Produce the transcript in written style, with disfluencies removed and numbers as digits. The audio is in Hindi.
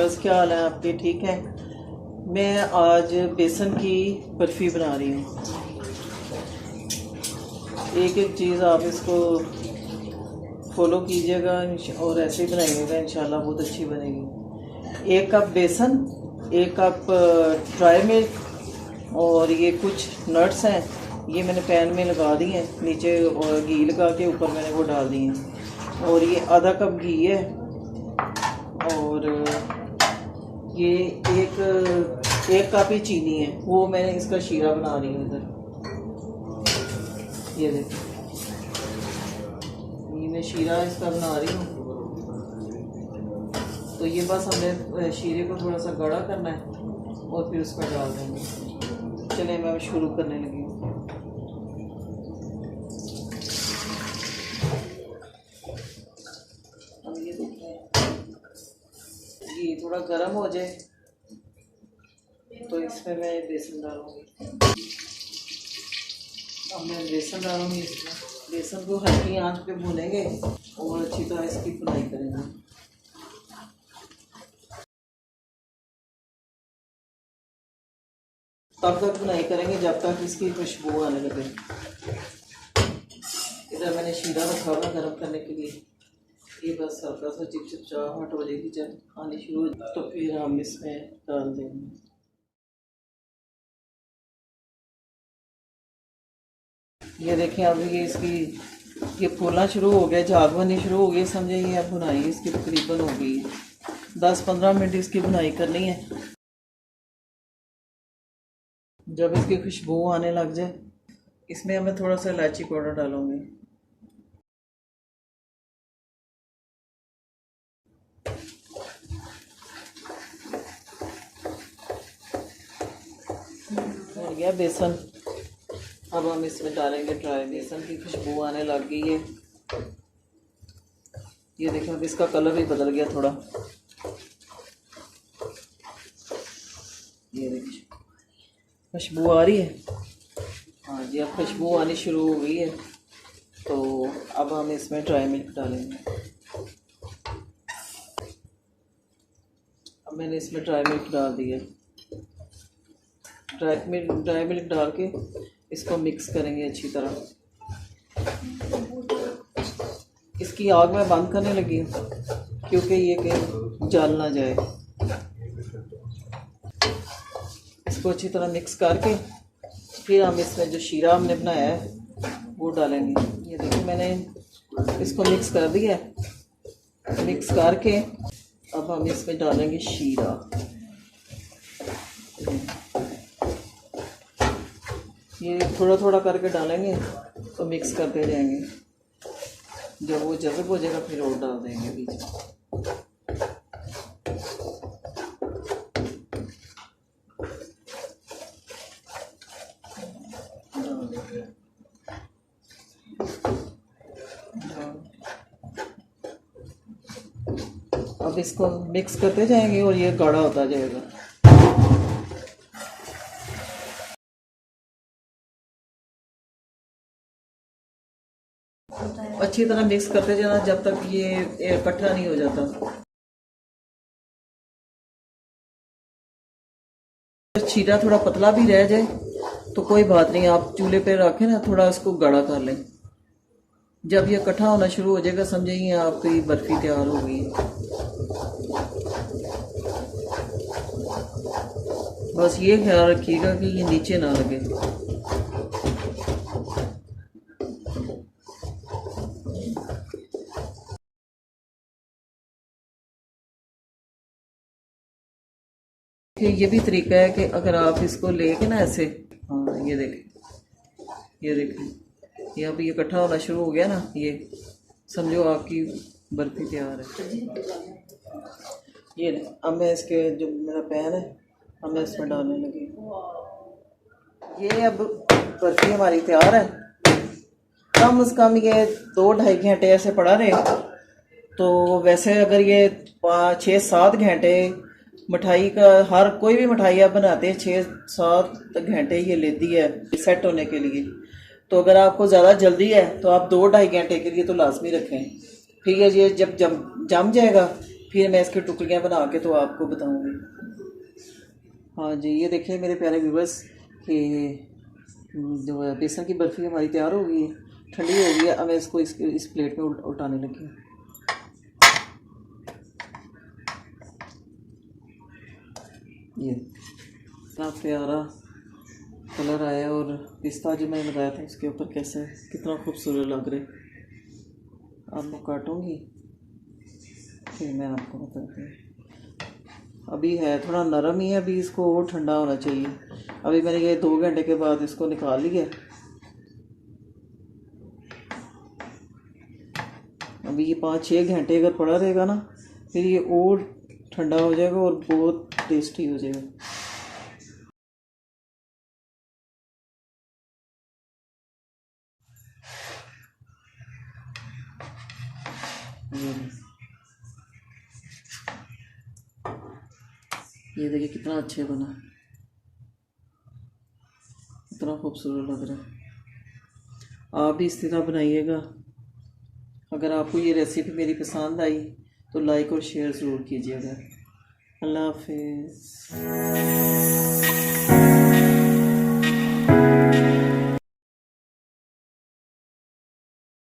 व्यूअर्स, क्या हाल है आपके? ठीक है। मैं आज बेसन की बर्फ़ी बना रही हूँ। एक एक चीज़ आप इसको फॉलो कीजिएगा और ऐसे ही बनाइएगा, इंशाल्लाह बहुत अच्छी बनेगी। 1 कप बेसन, 1 कप ड्राई मिल्क और ये कुछ नट्स हैं, ये मैंने पैन में लगा दी हैं नीचे और घी लगा के ऊपर मैंने वो डाल दी हैं। और ये आधा कप घी है और ये एक कप ही चीनी है, वो मैंने इसका शीरा बना रही हूँ इधर। ये देखिए, ये मैं शीरा इसका बना रही हूँ। तो ये बस हमने शीरे को थोड़ा सा गाढ़ा करना है और फिर उसमें डाल देंगे। चलिए मैं शुरू करने लगी हूँ। अब ये देखते हैं, ये थोड़ा गर्म हो जाए तो इसमें मैं बेसन डालूँगी। अब मैं बेसन डालूँगी इसमें। बेसन को हल्की आंच पे भूनेंगे और अच्छी तरह इसकी भुनाई करेंगे। तब तक भुनाई करेंगे जब तक इसकी खुशबू आने लगे। इधर मैंने शीरा रखा हुआ गर्म करने के लिए। ये बस हल्का सा चिपचिपाहट हो जाएगी, जब आनी शुरू हो तो फिर हम इसमें डाल देंगे। ये देखें, अब ये इसकी ये फूलना शुरू हो गया, झाग बननी शुरू हो गई, समझे। ये अब भुनाई इसकी तकरीबन हो गई। 10-15 मिनट इसकी भुनाई करनी है। जब इसकी खुशबू आने लग जाए, इसमें मैं थोड़ा सा इलायची पाउडर डालूंगी। और गया बेसन। अब हम इसमें डालेंगे ड्राई। बेसन की खुशबू आने लग गई है। ये देखो, अब इसका कलर भी बदल गया थोड़ा। ये देखिए, खुशबू आ रही है। हाँ जी, अब खुशबू आनी शुरू हो गई है। तो अब हम इसमें ड्राई मिल्क डालेंगे। अब मैंने इसमें ड्राई मिल्क डाल दिया। ड्राई मिल्क डाल के इसको मिक्स करेंगे अच्छी तरह। इसकी आग मैं बंद करने लगी हूँ क्योंकि ये कहीं जल ना जाए। इसको अच्छी तरह मिक्स करके फिर हम इसमें जो शीरा हमने बनाया है वो डालेंगे। ये देखिए, मैंने इसको मिक्स कर दिया है। मिक्स करके अब हम इसमें डालेंगे शीरा। ये थोड़ा थोड़ा करके डालेंगे तो मिक्स करते जाएंगे। जब वो जज़ब हो जाएगा फिर और डाल देंगे बीच में। अब इसको मिक्स करते जाएंगे और ये गाढ़ा होता जाएगा। अच्छी तरह मिक्स करते जाना जब तक ये इकट्ठा नहीं हो जाता। शीरा थोड़ा पतला भी रह जाए तो कोई बात नहीं, आप चूल्हे पे रखें ना, थोड़ा इसको गाढ़ा कर लें। जब ये इकट्ठा होना शुरू हो जाएगा, समझिए आपकी बर्फी तैयार हो गई। बस ये ख्याल रखिएगा कि ये नीचे ना लगे। ये भी तरीका है कि अगर आप इसको लेके ना ऐसे, हाँ ये देखें, ये देखें, ये अब ये इकट्ठा होना शुरू हो गया ना, ये समझो आपकी बर्फी तैयार है। ये अब मैं इसके जो मेरा पैन है, अब मैं इसमें डालने लगी। ये अब बर्फी हमारी तैयार है। कम से कम ये 2-2.5 घंटे ऐसे पड़ा रहे। तो वैसे अगर ये 5-6-7 घंटे मिठाई का, हर कोई भी मिठाई आप बनाते हैं 6-7 घंटे ये लेती है सेट होने के लिए। तो अगर आपको ज़्यादा जल्दी है तो आप 2-2.5 घंटे के लिए तो लाजमी रखें। ठीक है, ये जब जम जाएगा फिर मैं इसकी टुकड़ियाँ बना के तो आपको बताऊंगी। हाँ जी, ये देखिए मेरे प्यारे व्यूवर्स कि जो है बेसन की बर्फ़ी हमारी तैयार हो गई है, ठंडी हो गई है। अब मैं इसको इस प्लेट में उल्टाने लगी हूँ। ये इतना प्यारा कलर आया और पिस्ता जो मैंने लगाया था उसके ऊपर कैसे कितना खूबसूरत लग रहा है। अब मैं काटूंगी फिर मैं आपको बताती हूँ। अभी है थोड़ा नरम ही है, अभी इसको और ठंडा होना चाहिए। अभी मैंने ये 2 घंटे के बाद इसको निकाल लिया। अभी ये 5-6 घंटे अगर पड़ा रहेगा ना फिर ये और ठंडा हो जाएगा और बहुत टेस्टी हो जाएगा। ये देखिए कितना अच्छा बना, इतना खूबसूरत लग रहा है। आप भी इस तरह बनाइएगा। अगर आपको ये रेसिपी मेरी पसंद आई तो लाइक और शेयर ज़रूर कीजिएगा। अल्लाह हाफिज़।